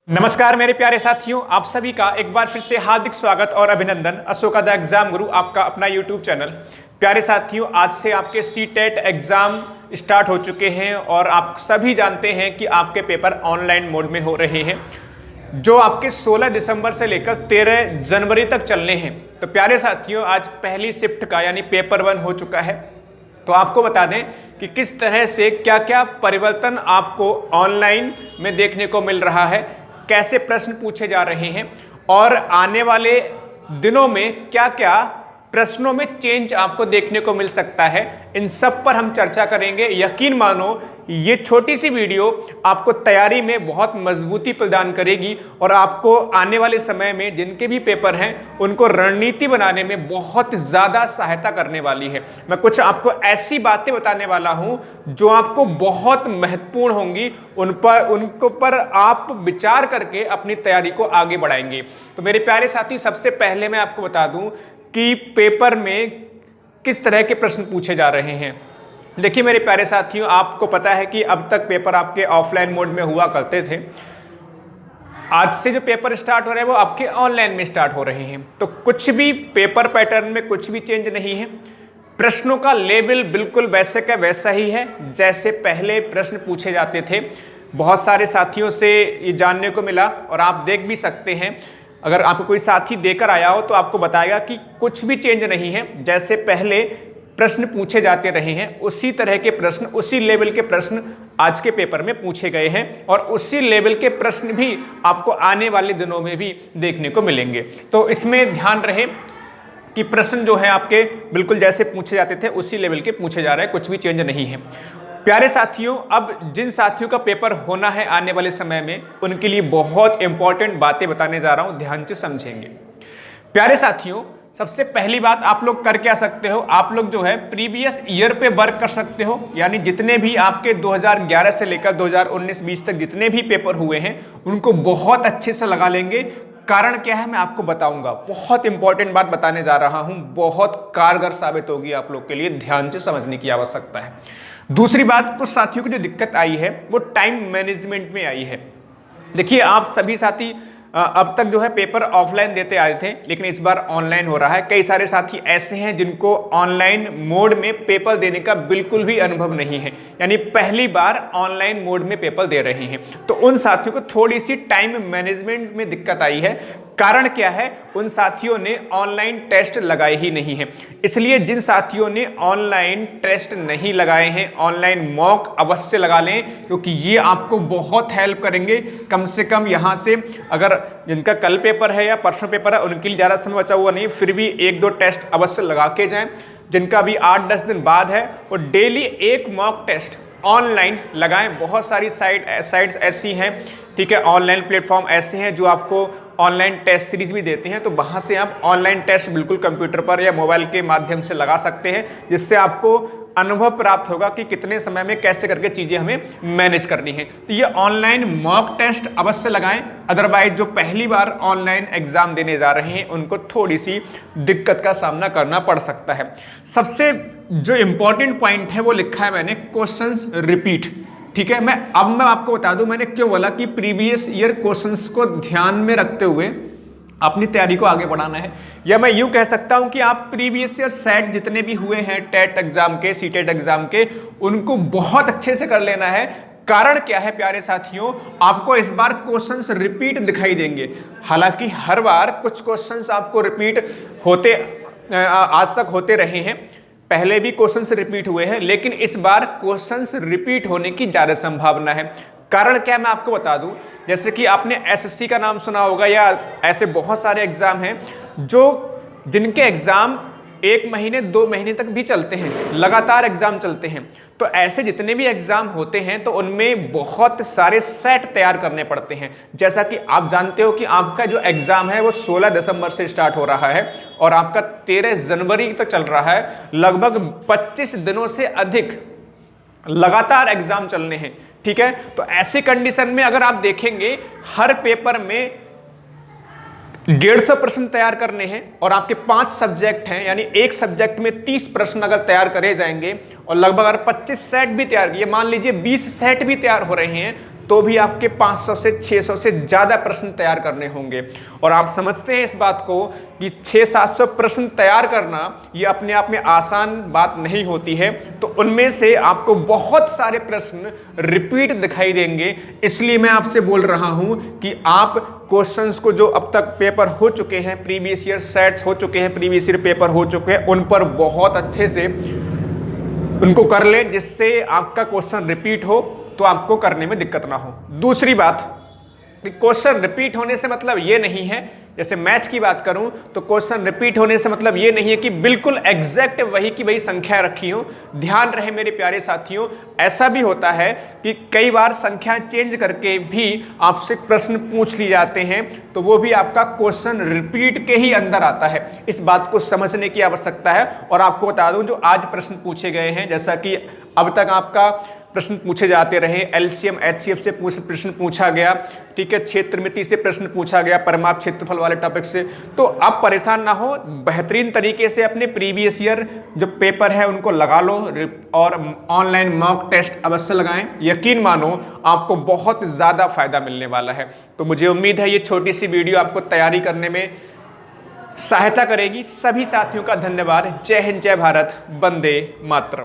नमस्कार मेरे प्यारे साथियों, आप सभी का एक बार फिर से हार्दिक स्वागत और अभिनंदन। अशोका द एग्जाम गुरु आपका अपना यूट्यूब चैनल। प्यारे साथियों, आज से आपके सीटेट एग्जाम स्टार्ट हो चुके हैं और आप सभी जानते हैं कि आपके पेपर ऑनलाइन मोड में हो रहे हैं, जो आपके 16 दिसंबर से लेकर 13 जनवरी तक चलने हैं। तो प्यारे साथियों, आज पहली शिफ्ट का यानी पेपर 1 हो चुका है। तो आपको बता दें कि किस तरह से क्या क्या परिवर्तन आपको ऑनलाइन में देखने को मिल रहा है, कैसे प्रश्न पूछे जा रहे हैं और आने वाले दिनों में क्या क्या प्रश्नों में चेंज आपको देखने को मिल सकता है। इन सब पर हम चर्चा करेंगे। यकीन मानो, ये छोटी सी वीडियो आपको तैयारी में बहुत मजबूती प्रदान करेगी और आपको आने वाले समय में जिनके भी पेपर हैं उनको रणनीति बनाने में बहुत ज़्यादा सहायता करने वाली है। मैं कुछ आपको ऐसी बातें बताने वाला हूं जो आपको बहुत महत्वपूर्ण होंगी, उनको पर आप विचार करके अपनी तैयारी को आगे बढ़ाएंगे। तो मेरे प्यारे साथी, सबसे पहले मैं आपको बता दूं कि पेपर में किस तरह के प्रश्न पूछे जा रहे हैं। देखिए मेरे प्यारे साथियों, आपको पता है कि अब तक पेपर आपके ऑफलाइन मोड में हुआ करते थे। आज से जो पेपर स्टार्ट हो रहे हैं वो आपके ऑनलाइन में स्टार्ट हो रहे हैं। तो कुछ भी पेपर पैटर्न में कुछ भी चेंज नहीं है। प्रश्नों का लेवल बिल्कुल वैसे का वैसा ही है जैसे पहले प्रश्न पूछे जाते थे। बहुत सारे साथियों से ये जानने को मिला और आप देख भी सकते हैं, अगर आपको कोई साथी देकर आया हो तो आपको बताएगा कि कुछ भी चेंज नहीं है। जैसे पहले प्रश्न पूछे जाते रहे हैं उसी तरह के प्रश्न, उसी लेवल के प्रश्न आज के पेपर में पूछे गए हैं और उसी लेवल के प्रश्न भी आपको आने वाले दिनों में भी देखने को मिलेंगे। तो इसमें ध्यान रहे कि प्रश्न जो है आपके बिल्कुल जैसे पूछे जाते थे उसी लेवल के पूछे जा रहे हैं, कुछ भी चेंज नहीं है। प्यारे साथियों, अब जिन साथियों का पेपर होना है आने वाले समय में, उनके लिए बहुत इंपॉर्टेंट बातें बताने जा रहा हूं, ध्यान से समझेंगे। प्यारे साथियों, सबसे पहली बात आप लोग कर क्या सकते हो, आप लोग जो है प्रीवियस ईयर पे वर्क कर सकते हो। यानी जितने भी आपके 2011 से लेकर 2019-20 तक जितने भी पेपर हुए हैं उनको बहुत अच्छे से लगा लेंगे। कारण क्या है मैं आपको बताऊंगा। बहुत इंपॉर्टेंट बात बताने जा रहा हूं, बहुत कारगर साबित होगी आप लोग के लिए, ध्यान से समझने की आवश्यकता है। दूसरी बात, कुछ साथियों की जो दिक्कत आई है वो टाइम मैनेजमेंट में आई है। देखिए, आप सभी साथी अब तक जो है पेपर ऑफलाइन देते आए थे, लेकिन इस बार ऑनलाइन हो रहा है। कई सारे साथी ऐसे हैं जिनको ऑनलाइन मोड में पेपर देने का बिल्कुल भी अनुभव नहीं है, यानी पहली बार ऑनलाइन मोड में पेपर दे रहे हैं। तो उन साथियों को थोड़ी सी टाइम मैनेजमेंट में दिक्कत आई है। कारण क्या है, उन साथियों ने ऑनलाइन टेस्ट लगाए ही नहीं है। इसलिए जिन साथियों ने ऑनलाइन टेस्ट नहीं लगाए हैं, ऑनलाइन मॉक अवश्य लगा लें, क्योंकि ये आपको बहुत हेल्प करेंगे। कम से कम यहाँ से, अगर जिनका कल पेपर है या परसों पेपर है उनके लिए ज़्यादा समय बचा हुआ नहीं, फिर भी 1-2 टेस्ट अवश्य लगा के जाएं। जिनका भी 8-10 दिन बाद है वो डेली एक मॉक टेस्ट ऑनलाइन लगाएं। बहुत सारी साइट्स ऐसी हैं, ठीक है, ऑनलाइन प्लेटफॉर्म ऐसे हैं जो आपको ऑनलाइन टेस्ट सीरीज भी देते हैं। तो वहाँ से आप ऑनलाइन टेस्ट बिल्कुल कंप्यूटर पर या मोबाइल के माध्यम से लगा सकते हैं, जिससे आपको अनुभव प्राप्त होगा कि कितने समय में कैसे करके चीज़ें हमें मैनेज करनी है। तो ये ऑनलाइन मॉक टेस्ट अवश्य लगाएं। अदरवाइज जो पहली बार ऑनलाइन एग्जाम देने जा रहे हैं उनको थोड़ी सी दिक्कत का सामना करना पड़ सकता है। सबसे जो इम्पोर्टेंट पॉइंट है वो लिखा है मैंने, क्वेश्चंस रिपीट। ठीक है, मैं आपको बता दूं मैंने क्यों बोला कि प्रीवियस ईयर क्वेश्चंस को ध्यान में रखते हुए अपनी तैयारी को आगे बढ़ाना है। या मैं यूं कह सकता हूं कि आप प्रीवियस ईयर सेट जितने भी हुए हैं टेट एग्जाम के, सीटेट एग्जाम के, उनको बहुत अच्छे से कर लेना है। कारण क्या है प्यारे साथियों, आपको इस बार क्वेश्चंस रिपीट दिखाई देंगे। हालांकि हर बार कुछ क्वेश्चंस आपको रिपीट होते आज तक होते रहे हैं, पहले भी क्वेश्चंस रिपीट हुए हैं, लेकिन इस बार क्वेश्चंस रिपीट होने की ज़्यादा संभावना है। कारण क्या मैं आपको बता दूं, जैसे कि आपने एसएससी का नाम सुना होगा या ऐसे बहुत सारे एग्जाम हैं जिनके एग्जाम 1 महीने 2 महीने तक भी चलते हैं, लगातार एग्जाम चलते हैं। तो ऐसे जितने भी एग्जाम होते हैं तो उनमें बहुत सारे सेट तैयार करने पड़ते हैं। जैसा कि आप जानते हो कि आपका जो एग्जाम है वो 16 दिसंबर से स्टार्ट हो रहा है और आपका 13 जनवरी तक चल रहा है। लगभग 25 दिनों से अधिक लगातार एग्जाम चलने हैं। ठीक है, तो ऐसी कंडीशन में अगर आप देखेंगे हर पेपर में 150 प्रश्न तैयार करने हैं और आपके 5 सब्जेक्ट हैं, यानी एक सब्जेक्ट में 30 प्रश्न अगर तैयार करे जाएंगे और लगभग अगर 25 सेट भी तैयार किए, मान लीजिए 20 सेट भी तैयार हो रहे हैं, तो भी आपके 500 से 600 से ज़्यादा प्रश्न तैयार करने होंगे। और आप समझते हैं इस बात को कि 600-700 प्रश्न तैयार करना ये अपने आप में आसान बात नहीं होती है। तो उनमें से आपको बहुत सारे प्रश्न रिपीट दिखाई देंगे। इसलिए मैं आपसे बोल रहा हूँ कि आप क्वेश्चंस को जो अब तक पेपर हो चुके हैं, प्रीवियस ईयर सेट्स हो चुके हैं, प्रीवियस ईयर पेपर हो चुके हैं, उन पर बहुत अच्छे से उनको कर ले, जिससे आपका क्वेश्चन रिपीट हो तो आपको करने में दिक्कत ना हो। दूसरी बात, क्वेश्चन रिपीट होने से मतलब ये नहीं है, जैसे मैथ की बात करूं तो क्वेश्चन रिपीट होने से मतलब ये नहीं है कि बिल्कुल एग्जैक्ट वही की वही संख्या रखी हो। ध्यान रहे मेरे प्यारे साथियों, ऐसा भी होता है कि कई बार संख्या चेंज करके भी आपसे प्रश्न पूछ लिए जाते हैं, तो वो भी आपका क्वेश्चन रिपीट के ही अंदर आता है। इस बात को समझने की आवश्यकता है। और आपको बता दूं, जो आज प्रश्न पूछे गए हैं, जैसा कि अब तक आपका प्रश्न पूछे जाते रहे, एलसीएम एचसीएफ से प्रश्न पूछा गया, ठीक है, क्षेत्र मिति से प्रश्न पूछा गया, परिमाप क्षेत्रफल वाले टॉपिक से। तो आप परेशान ना हो, बेहतरीन तरीके से अपने प्रीवियस ईयर जो पेपर है उनको लगा लो और ऑनलाइन मॉक टेस्ट अवश्य लगाएं। यकीन मानो आपको बहुत ज़्यादा फायदा मिलने वाला है। तो मुझे उम्मीद है ये छोटी सी वीडियो आपको तैयारी करने में सहायता करेगी। सभी साथियों का धन्यवाद। जय हिंद, जय भारत, वंदे मातरम।